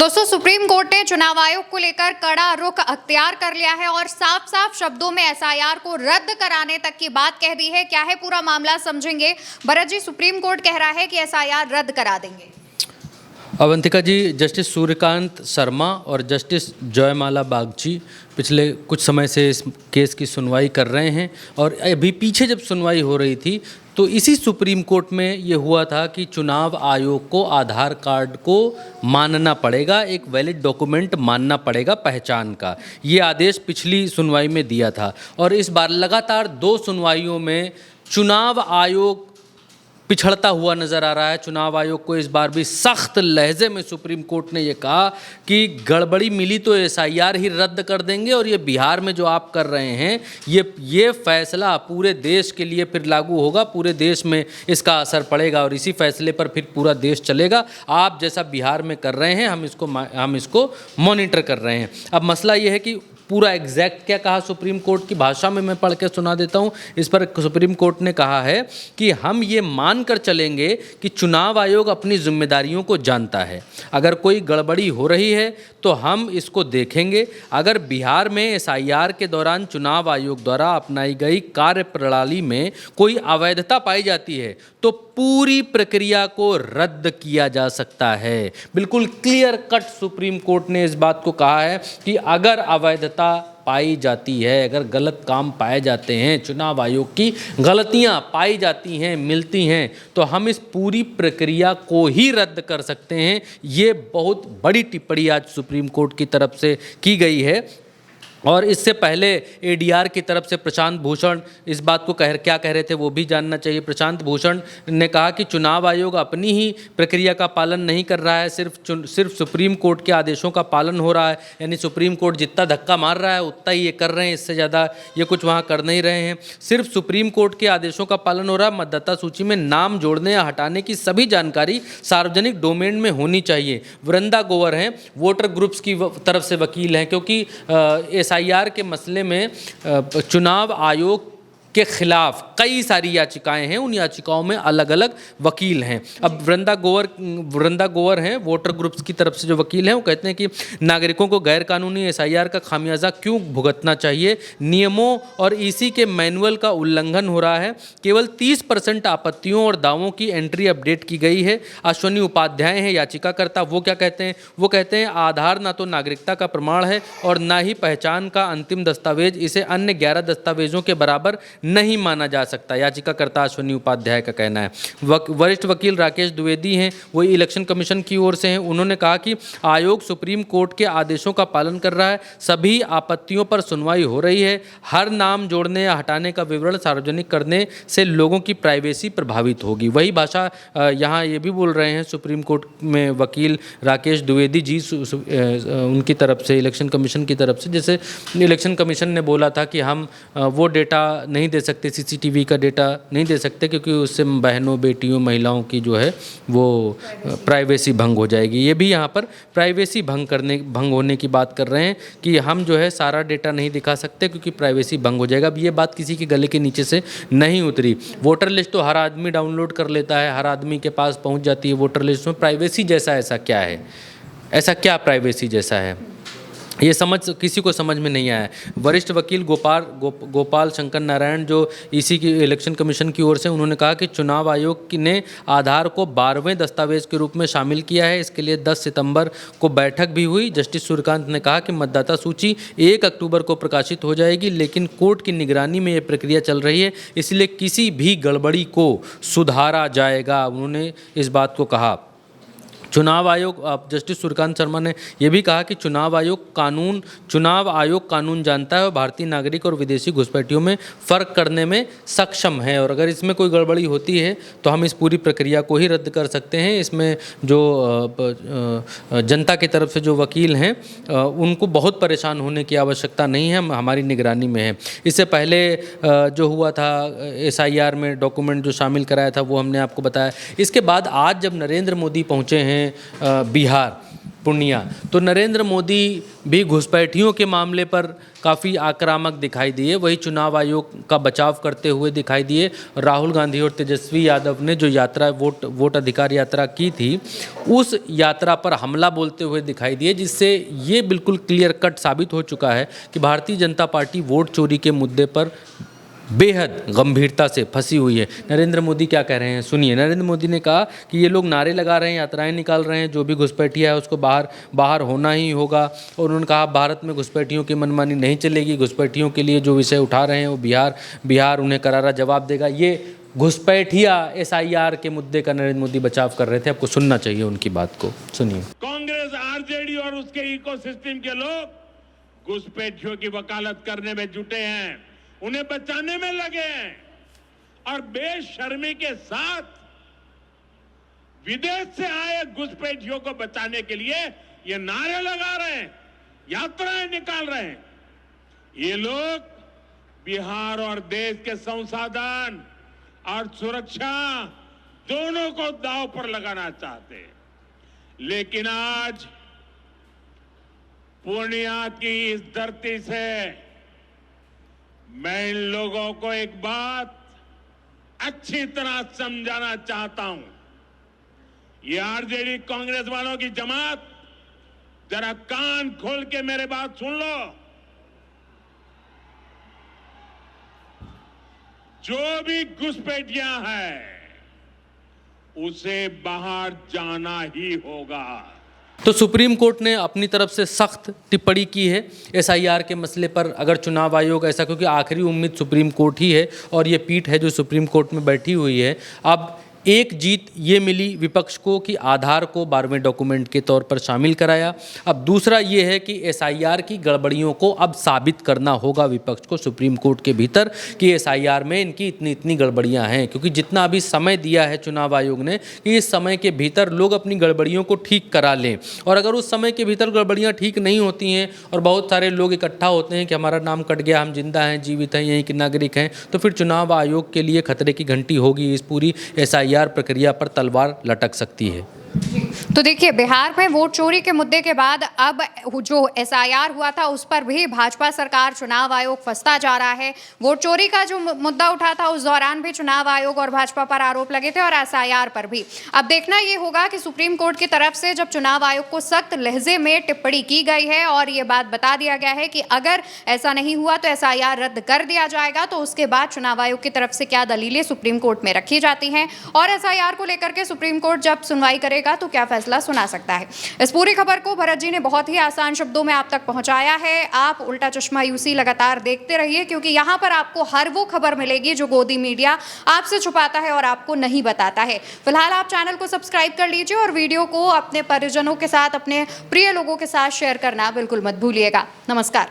दोस्तों, supreme court ने चुनाव आयोग को लेकर कड़ा रुख अख्तियार कर लिया है और साफ साफ शब्दों में एसआईआर को रद्द कराने तक की बात कह दी है। क्या है पूरा मामला, समझेंगे। भरत जी, सुप्रीम कोर्ट कह रहा है कि एसआईआर रद्द करा देंगे। अवंतिका जी, जस्टिस सूर्यकांत शर्मा और जस्टिस जयमाला बागची पिछले कुछ समय से इस केस की सुनवाई कर रहे हैं और अभी पीछे जब सुनवाई हो रही थी तो इसी सुप्रीम कोर्ट में ये हुआ था कि चुनाव आयोग को आधार कार्ड को मानना पड़ेगा, एक वैलिड डॉक्यूमेंट मानना पड़ेगा पहचान का। ये आदेश पिछली सुनवाई में दिया था और इस बार लगातार 2 सुनवाइयों में चुनाव आयोग पिछड़ता हुआ नज़र आ रहा है। चुनाव आयोग को इस बार भी सख्त लहजे में सुप्रीम कोर्ट ने ये कहा कि गड़बड़ी मिली तो एसआईआर ही रद्द कर देंगे और ये बिहार में जो आप कर रहे हैं ये फैसला पूरे देश के लिए फिर लागू होगा, पूरे देश में इसका असर पड़ेगा और इसी फैसले पर फिर पूरा देश चलेगा। आप जैसा बिहार में कर रहे हैं हम इसको मॉनिटर कर रहे हैं। अब मसला ये है कि पूरा एग्जैक्ट क्या कहा सुप्रीम कोर्ट की भाषा में मैं पढ़ के सुना देता हूँ। इस पर सुप्रीम कोर्ट ने कहा है कि हम ये मान कर चलेंगे कि चुनाव आयोग अपनी जिम्मेदारियों को जानता है। अगर कोई गड़बड़ी हो रही है तो हम इसको देखेंगे। अगर बिहार में एसआईआर के दौरान चुनाव आयोग द्वारा अपनाई गई कार्यप्रणाली में कोई अवैधता पाई जाती है तो पूरी प्रक्रिया को रद्द किया जा सकता है। बिल्कुल क्लियर कट सुप्रीम कोर्ट ने इस बात को कहा है कि अगर अवैधता पाई जाती है, अगर गलत काम पाए जाते हैं, चुनाव आयोग की गलतियां पाई जाती हैं, मिलती हैं, तो हम इस पूरी प्रक्रिया को ही रद्द कर सकते हैं। ये बहुत बड़ी टिप्पणी आज सुप्रीम कोर्ट की तरफ से की गई है। और इससे पहले एडीआर की तरफ से प्रशांत भूषण इस बात को क्या कह रहे थे वो भी जानना चाहिए। प्रशांत भूषण ने कहा कि चुनाव आयोग अपनी ही प्रक्रिया का पालन नहीं कर रहा है, सिर्फ सुप्रीम कोर्ट के आदेशों का पालन हो रहा है। यानी सुप्रीम कोर्ट जितना धक्का मार रहा है उतना ही ये कर रहे हैं, इससे ज़्यादा ये कुछ वहाँ कर नहीं रहे हैं। सिर्फ सुप्रीम कोर्ट के आदेशों का पालन हो रहा है। मतदाता सूची में नाम जोड़ने या हटाने की सभी जानकारी सार्वजनिक डोमेन में होनी चाहिए। वृंदा गोवर हैं, वोटर ग्रुप्स की तरफ से वकील हैं, क्योंकि एसआईआर के मसले में चुनाव आयोग के खिलाफ कई सारी याचिकाएं हैं। उन याचिकाओं में अलग अलग वकील हैं। अब वृंदा गोवर हैं, वोटर ग्रुप्स की तरफ से जो वकील हैं, वो कहते हैं कि नागरिकों को गैर कानूनी एसआईआर का खामियाजा क्यों भुगतना चाहिए। नियमों और ईसी के मैनुअल का उल्लंघन हो रहा है। केवल 30% आपत्तियों और दावों की एंट्री अपडेट की गई है। अश्वनी उपाध्याय हैं याचिकाकर्ता, वो क्या कहते हैं? वो कहते हैं आधार ना तो नागरिकता का प्रमाण है और ना ही पहचान का अंतिम दस्तावेज, इसे अन्य 11 दस्तावेजों के बराबर नहीं माना जा सकता। याचिकाकर्ता अश्वनी उपाध्याय का कहना है। वरिष्ठ वकील राकेश द्विवेदी हैं, वो इलेक्शन कमीशन की ओर से हैं। उन्होंने कहा कि आयोग सुप्रीम कोर्ट के आदेशों का पालन कर रहा है, सभी आपत्तियों पर सुनवाई हो रही है। हर नाम जोड़ने या हटाने का विवरण सार्वजनिक करने से लोगों की प्राइवेसी प्रभावित होगी। वही भाषा यहाँ ये भी बोल रहे हैं सुप्रीम कोर्ट में वकील राकेश द्विवेदी जी, उनकी तरफ से, इलेक्शन कमीशन की तरफ से। जैसे इलेक्शन कमीशन ने बोला था कि हम वो डेटा नहीं दे सकते, सीसीटीवी का डेटा नहीं दे सकते, क्योंकि उससे बहनों, बेटियों, महिलाओं की जो है वो प्राइवेसी भंग हो जाएगी। ये भी यहाँ पर प्राइवेसी भंग होने की बात कर रहे हैं कि हम जो है सारा डेटा नहीं दिखा सकते क्योंकि प्राइवेसी भंग हो जाएगा। अब ये बात किसी के गले के नीचे से नहीं उतरी। वोटर लिस्ट तो हर आदमी डाउनलोड कर लेता है, हर आदमी के पास पहुँच जाती है वोटर लिस्ट में। प्राइवेसी जैसा ऐसा क्या है? ऐसा क्या प्राइवेसी जैसा है? ये किसी को समझ में नहीं आया। वरिष्ठ वकील गोपाल शंकर नारायण, जो ईसी की इलेक्शन कमीशन की ओर से, उन्होंने कहा कि चुनाव आयोग ने आधार को 12वें दस्तावेज के रूप में शामिल किया है। इसके लिए 10 सितंबर को बैठक भी हुई। जस्टिस सूर्यकांत ने कहा कि मतदाता सूची 1 अक्टूबर को प्रकाशित हो जाएगी, लेकिन कोर्ट की निगरानी में ये प्रक्रिया चल रही है, इसलिए किसी भी गड़बड़ी को सुधारा जाएगा। उन्होंने इस बात को कहा। चुनाव आयोग, जस्टिस सूर्यकांत शर्मा ने यह भी कहा कि चुनाव आयोग कानून जानता है और भारतीय नागरिक और विदेशी घुसपैठियों में फ़र्क करने में सक्षम है, और अगर इसमें कोई गड़बड़ी होती है तो हम इस पूरी प्रक्रिया को ही रद्द कर सकते हैं। इसमें जो जनता की तरफ से जो वकील हैं उनको बहुत परेशान होने की आवश्यकता नहीं है, हमारी निगरानी में है। इससे पहले जो हुआ था एसआईआर में डॉक्यूमेंट जो शामिल कराया था वो हमने आपको बताया। इसके बाद आज जब नरेंद्र मोदी पहुँचे हैं बिहार, पूर्णिया। तो नरेंद्र मोदी भी घुसपैठियों के मामले पर काफ़ी आक्रामक दिखाई दिए, वही चुनाव आयोग का बचाव करते हुए दिखाई दिए। राहुल गांधी और तेजस्वी यादव ने जो यात्रा वोट अधिकार यात्रा की थी, उस यात्रा पर हमला बोलते हुए दिखाई दिए, जिससे ये बिल्कुल क्लियर कट साबित हो चुका है कि भारतीय जनता पार्टी वोट चोरी के मुद्दे पर बेहद गंभीरता से फंसी हुई है। नरेंद्र मोदी क्या कह रहे हैं, सुनिए। नरेंद्र मोदी ने कहा कि ये लोग नारे लगा रहे हैं, यात्राएं निकाल रहे हैं, जो भी घुसपैठिया है उसको बाहर होना ही होगा। और उन्होंने कहा भारत में घुसपैठियों की मनमानी नहीं चलेगी, घुसपैठियों के लिए जो विषय उठा रहे हैं वो बिहार उन्हें करारा जवाब देगा। ये घुसपैठिया SIR के मुद्दे का नरेंद्र मोदी बचाव कर रहे थे। आपको सुनना चाहिए उनकी बात को, सुनिए। कांग्रेस, RJD और उसके इकोसिस्टम के लोग घुसपैठियों की वकालत करने में जुटे हैं, उन्हें बचाने में लगे हैं और बेशर्मी के साथ विदेश से आए घुसपैठियों को बचाने के लिए ये नारे लगा रहे हैं, यात्राएं निकाल रहे हैं। ये लोग बिहार और देश के संसाधन और सुरक्षा दोनों को दांव पर लगाना चाहते हैं। लेकिन आज पूर्णिया की इस धरती से मैं इन लोगों को एक बात अच्छी तरह समझाना चाहता हूं। ये RJD कांग्रेस वालों की जमात, जरा कान खोल के मेरे बात सुन लो। जो भी घुसपैठिया है उसे बाहर जाना ही होगा। तो सुप्रीम कोर्ट ने अपनी तरफ से सख्त टिप्पणी की है SIR के मसले पर। अगर चुनाव आयोग ऐसा, क्योंकि आखिरी उम्मीद सुप्रीम कोर्ट ही है और ये पीठ है जो सुप्रीम कोर्ट में बैठी हुई है। अब एक जीत ये मिली विपक्ष को कि आधार को 12वें डॉक्यूमेंट के तौर पर शामिल कराया। अब दूसरा ये है कि SIR की गड़बड़ियों को अब साबित करना होगा विपक्ष को सुप्रीम कोर्ट के भीतर कि SIR में इनकी इतनी गड़बड़ियां हैं, क्योंकि जितना अभी समय दिया है चुनाव आयोग ने कि इस समय के भीतर लोग अपनी गड़बड़ियों को ठीक करा लें। और अगर उस समय के भीतर गड़बड़ियाँ ठीक नहीं होती हैं और बहुत सारे लोग इकट्ठा होते हैं कि हमारा नाम कट गया, हम जिंदा हैं, जीवित हैं, यहीं के नागरिक हैं, तो फिर चुनाव आयोग के लिए खतरे की घंटी होगी। इस पूरी SIR प्रक्रिया पर तलवार लटक सकती है। तो देखिए, बिहार में वोट चोरी के मुद्दे के बाद अब जो SIR हुआ था उस पर भी भाजपा सरकार, चुनाव आयोग फंसता जा रहा है। वोट चोरी का जो मुद्दा उठा था उस दौरान भी चुनाव आयोग और भाजपा पर आरोप लगे थे और SIR पर भी। अब देखना ये होगा कि सुप्रीम कोर्ट की तरफ से जब चुनाव आयोग को सख्त लहजे में टिप्पणी की गई है और ये बात बता दिया गया है कि अगर ऐसा नहीं हुआ तो SIR रद्द कर दिया जाएगा, तो उसके बाद चुनाव आयोग की तरफ से क्या दलीलें सुप्रीम कोर्ट में रखी जाती हैं और SIR को लेकर के सुप्रीम कोर्ट जब सुनवाई करेगा तो क्या फैसला सुना सकता है। इस पूरी खबर को भरत जी ने बहुत ही आसान शब्दों में आप तक पहुंचाया है। आप उल्टा चश्मा UC लगातार देखते रहिए, क्योंकि यहां पर आपको हर वो खबर मिलेगी जो गोदी मीडिया आपसे छुपाता है और आपको नहीं बताता है। फिलहाल आप चैनल को सब्सक्राइब कर लीजिए और वीडियो को अपने परिजनों के साथ, अपने प्रिय लोगों के साथ शेयर करना बिल्कुल मत भूलिएगा। नमस्कार।